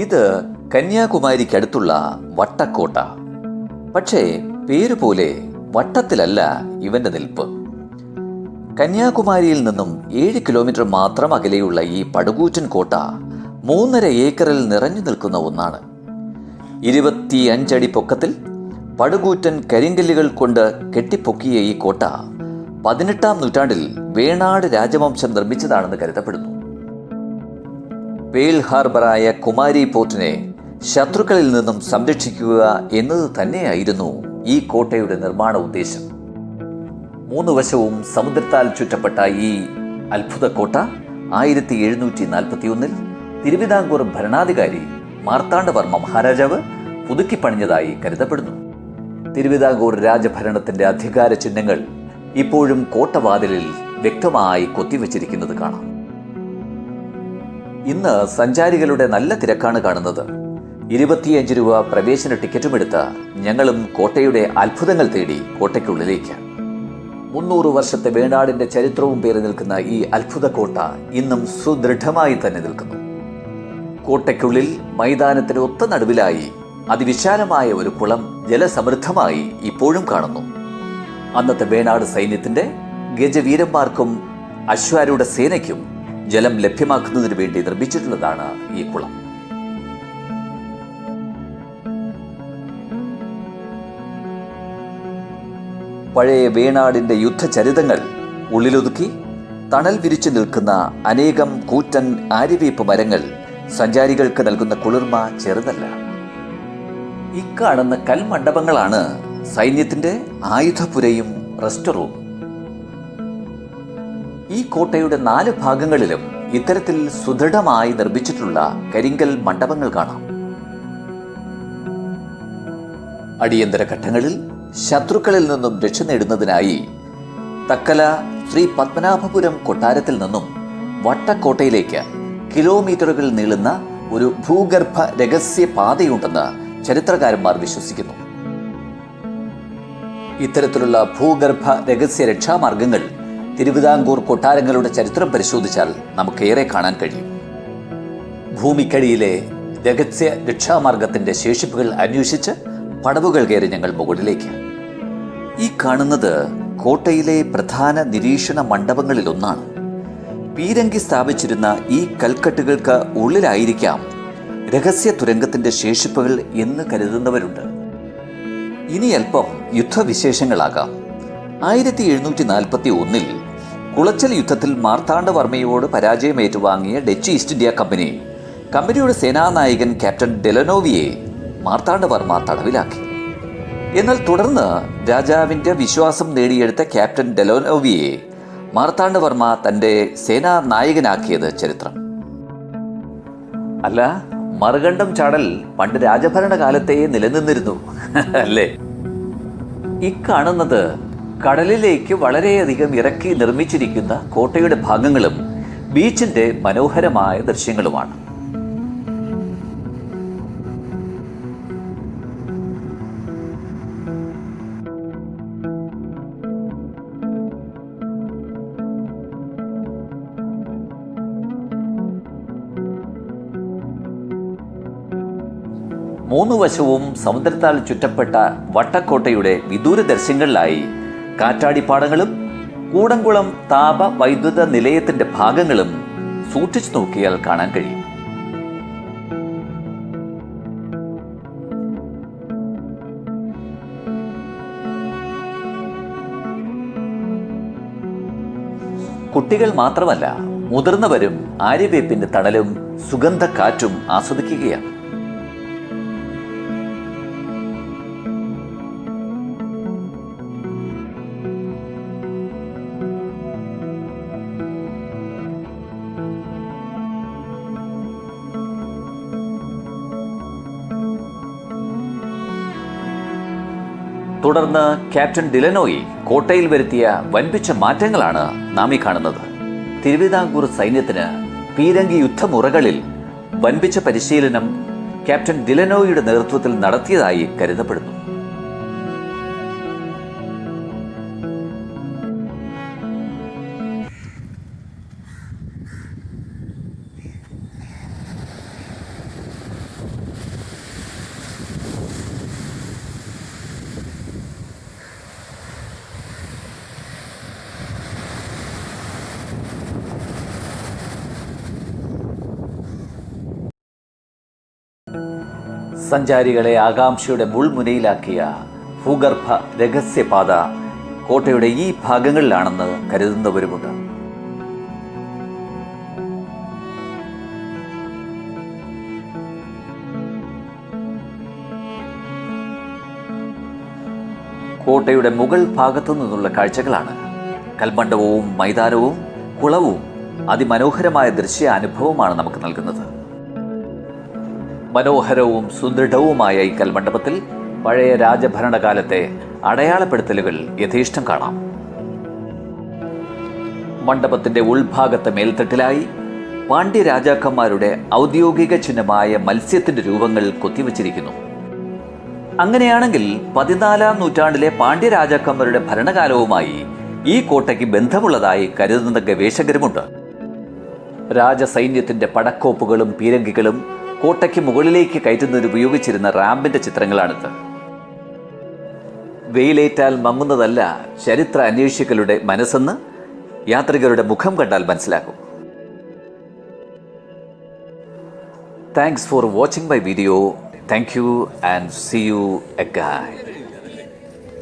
ഇത് കന്യാകുമാരിക്കടുത്തുള്ള വട്ടക്കോട്ട. പക്ഷേ പേരുപോലെ വട്ടത്തിലല്ല ഇവന്റെ നിൽപ്പ്. കന്യാകുമാരിയിൽ നിന്നും 7 കിലോമീറ്റർ മാത്രം അകലെയുള്ള ഈ പടുകൂറ്റൻ കോട്ട 3.5 ഏക്കറിൽ നിറഞ്ഞു നിൽക്കുന്ന ഒന്നാണ്. 25 അടി പൊക്കത്തിൽ പടുകൂറ്റൻ കരിങ്കല്ലുകൾ കൊണ്ട് കെട്ടിപ്പൊക്കിയ ഈ കോട്ട 18-ാം നൂറ്റാണ്ടിൽ വേണാട് രാജവംശം നിർമ്മിച്ചതാണെന്ന് കരുതപ്പെടുന്നു. പേൾ ഹാർബറായ കുമാരി പോർട്ടിനെ ശത്രുക്കളിൽ നിന്നും സംരക്ഷിക്കുക എന്നത് തന്നെയായിരുന്നു ഈ കോട്ടയുടെ നിർമ്മാണ ഉദ്ദേശം. 3 വശവും സമുദ്രത്താൽ ചുറ്റപ്പെട്ട ഈ അത്ഭുത കോട്ട 1741 തിരുവിതാംകൂർ ഭരണാധികാരി മാർത്താണ്ഡവർമ്മ മഹാരാജാവ് പുതുക്കിപ്പണിഞ്ഞതായി കരുതപ്പെടുന്നു. തിരുവിതാംകൂർ രാജഭരണത്തിന്റെ അധികാര ചിഹ്നങ്ങൾ ഇപ്പോഴും കോട്ടവാതിലിൽ വ്യക്തമായി കൊത്തിവെച്ചിരിക്കുന്നത് കാണാം. ഇന്ന് സഞ്ചാരികളുടെ നല്ല തിരക്കാണ് കാണുന്നത്. 25 രൂപ പ്രവേശന ടിക്കറ്റുമെടുത്ത് ഞങ്ങളും കോട്ടയുടെ അത്ഭുതങ്ങൾ തേടി കോട്ടയ്ക്കുള്ളിലേക്ക്. 300 വർഷത്തെ വേണാടിന്റെ ചരിത്രവും പേറി നിൽക്കുന്ന ഈ അത്ഭുത കോട്ട ഇന്നും സുദൃഢമായി തന്നെ നിൽക്കുന്നു. കോട്ടയ്ക്കുള്ളിൽ മൈതാനത്തിന് ഒത്ത നടുവിലായി അതിവിശാലമായ ഒരു കുളം ജലസമൃദ്ധമായി ഇപ്പോഴും കാണുന്നു. അന്നത്തെ വേണാട് സൈന്യത്തിന്റെ ഗജവീരന്മാർക്കും അശ്വാരൂഢ സേനയ്ക്കും ജലം ലഭ്യമാക്കുന്നതിന് വേണ്ടി നിർമ്മിച്ചിട്ടുള്ളതാണ് ഈ കുളം. പഴയ വേണാടിന്റെ യുദ്ധചരിതങ്ങൾ ഉള്ളിലൊതുക്കി തണൽ വിരിച്ചു നിൽക്കുന്ന അനേകം കൂറ്റൻ ആര്യവേപ്പ് മരങ്ങൾ സഞ്ചാരികൾക്ക് നൽകുന്ന കുളിർമ ചെറുതല്ല. ഇക്കാണുന്ന കൽമണ്ഡപങ്ങളാണ് സൈന്യത്തിന്റെ ആയുധപുരയും റെസ്റ്റ് റൂം. ഈ കോട്ടയുടെ 4 ഭാഗങ്ങളിലും ഇത്തരത്തിൽ സുദൃഢമായി നിർമ്മിച്ചിട്ടുള്ള കരിങ്കൽ മണ്ഡപങ്ങൾ കാണാം. അടിയന്തര ഘട്ടങ്ങളിൽ ശത്രുക്കളിൽ നിന്നും രക്ഷ നേടുന്നതിനായി തക്കല ശ്രീ പത്മനാഭപുരം കൊട്ടാരത്തിൽ നിന്നും വട്ടക്കോട്ടയിലേക്ക് കിലോമീറ്ററുകൾ നീളുന്ന ഒരു ഭൂഗർഭ രഹസ്യ പാതയുണ്ടെന്ന് ചരിത്രകാരന്മാർ വിശ്വസിക്കുന്നു. ഇത്തരത്തിലുള്ള ഭൂഗർഭ രഹസ്യ രക്ഷാമാർഗങ്ങൾ തിരുവിതാംകൂർ കൊട്ടാരങ്ങളുടെ ചരിത്രം പരിശോധിച്ചാൽ നമുക്കേറെ കാണാൻ കഴിയും. ഭൂമിക്കടിയിലെ രഹസ്യ രക്ഷാമാർഗത്തിന്റെ ശേഷിപ്പുകൾ അന്വേഷിച്ച് പടവുകൾ കയറി ഞങ്ങൾ മുകളിലേക്ക്. ഈ കാണുന്നത് കോട്ടയിലെ പ്രധാന നിരീക്ഷണ മണ്ഡപങ്ങളിലൊന്നാണ്. പീരങ്കി സ്ഥാപിച്ചിരുന്ന ഈ കൽക്കെട്ടുകൾക്ക് ഉള്ളിലായിരിക്കാം രഹസ്യ തുരങ്കത്തിന്റെ ശേഷിപ്പുകൾ എന്ന് കരുതുന്നവരുണ്ട്. ഇനി അല്പം യുദ്ധവിശേഷങ്ങളാകാം. 1741 കുളച്ചൽ യുദ്ധത്തിൽ മാർത്താണ്ഡവർമ്മയോട് പരാജയം ഏറ്റുവാങ്ങിയ ഡച്ച് ഈസ്റ്റ് ഇന്ത്യ കമ്പനിയുടെ സേനാനായകൻ ക്യാപ്റ്റൻ ഡെലനോവിയെ മാർത്താണ്ഡവർമ്മ തടവിലാക്കി. എന്നാൽ തുടർന്ന് രാജാവിന്റെ വിശ്വാസം നേടിയെടുത്ത ക്യാപ്റ്റൻ ഡെലനോവിയെ മാർത്താണ്ഡവർമ്മ തന്റെ സേനാ നായകനാക്കിയത് ചരിത്രം. അല്ല, മറുകണ്ഠം ചാടൽ പണ്ട് രാജഭരണകാലത്തെ നിലനിന്നിരുന്നു അല്ലേ? ഇക്കാണുന്നത് കടലിലേക്ക് വളരെയധികം ഇറക്കി നിർമ്മിച്ചിരിക്കുന്ന കോട്ടയുടെ ഭാഗങ്ങളും ബീച്ചിന്റെ മനോഹരമായ ദൃശ്യങ്ങളുമാണ്. മൂന്ന് വശവും സമുദ്രത്താൽ ചുറ്റപ്പെട്ട വട്ടക്കോട്ടയുടെ വിദൂര ദൃശ്യങ്ങളിലായി കാറ്റാടിപ്പാടങ്ങളും കൂടംകുളം താപ വൈദ്യുത നിലയത്തിന്റെ ഭാഗങ്ങളും സൂക്ഷിച്ചു നോക്കിയാൽ കാണാൻ കഴിയും. കുട്ടികൾ മാത്രമല്ല, മുതിർന്നവരും ആര്യവേപ്പിന്റെ തണലും സുഗന്ധ കാറ്റും ആസ്വദിക്കുകയാണ്. തുടർന്ന് ക്യാപ്റ്റൻ ഡിലനോയി കോട്ടയിൽ വരുത്തിയ വൻപിച്ച മാറ്റങ്ങളാണ് നാം ഈ കാണുന്നത്. തിരുവിതാംകൂർ സൈന്യത്തിന് പീരങ്കി യുദ്ധമുറകളിൽ വൻപിച്ച പരിശീലനം ക്യാപ്റ്റൻ ഡിലനോയുടെ നേതൃത്വത്തിൽ നടത്തിയതായി കരുതപ്പെടുന്നു. സഞ്ചാരികളെ ആകാംക്ഷയുടെ മുൾമുനയിലാക്കിയ ഭൂഗർഭ രഹസ്യപാത കോട്ടയുടെ ഈ ഭാഗങ്ങളിലാണെന്ന് കരുതുന്നവരുമുണ്ട്. കോട്ടയുടെ മുകൾ ഭാഗത്തു നിന്നുള്ള കാഴ്ചകളാണ്. കൽമണ്ഡപവും മൈതാനവും കുളവും അതിമനോഹരമായ ദൃശ്യ അനുഭവമാണ് നമുക്ക് നൽകുന്നത്. മനോഹരവും സുദൃഢവുമായ ഈ കൽമണ്ഡപത്തിൽ പഴയ രാജഭരണകാലത്തെ അടയാളപ്പെടുത്തലുകൾ യഥേഷ്ടം കാണാം. മണ്ഡപത്തിന്റെ ഉൾഭാഗത്തെ മേൽത്തട്ടിലായി പാണ്ഡ്യ രാജാക്കന്മാരുടെ ഔദ്യോഗിക ചിഹ്നമായ മത്സ്യത്തിന്റെ രൂപങ്ങൾ കൊത്തിവച്ചിരിക്കുന്നു. അങ്ങനെയാണെങ്കിൽ 14-ാം നൂറ്റാണ്ടിലെ പാണ്ഡ്യ രാജാക്കന്മാരുടെ ഭരണകാലവുമായി ഈ കോട്ടയ്ക്ക് ബന്ധമുള്ളതായി കരുതുന്ന ഗവേഷകരുമുണ്ട്. രാജസൈന്യത്തിന്റെ പടക്കോപ്പുകളും പീരങ്കികളും കോട്ടയ്ക്ക് മുകളിലേക്ക് കയറ്റുന്നതിന് ഉപയോഗിച്ചിരുന്ന റാമ്പിന്റെ ചിത്രങ്ങളാണിത്. വെയിലേറ്റാൽ മങ്ങുന്നതല്ല ചരിത്ര അന്വേഷികളുടെ മനസ്സെന്ന് യാത്രികരുടെ മുഖം കണ്ടാൽ മനസ്സിലാക്കും. Thanks for watching my video. Thank you and see you again.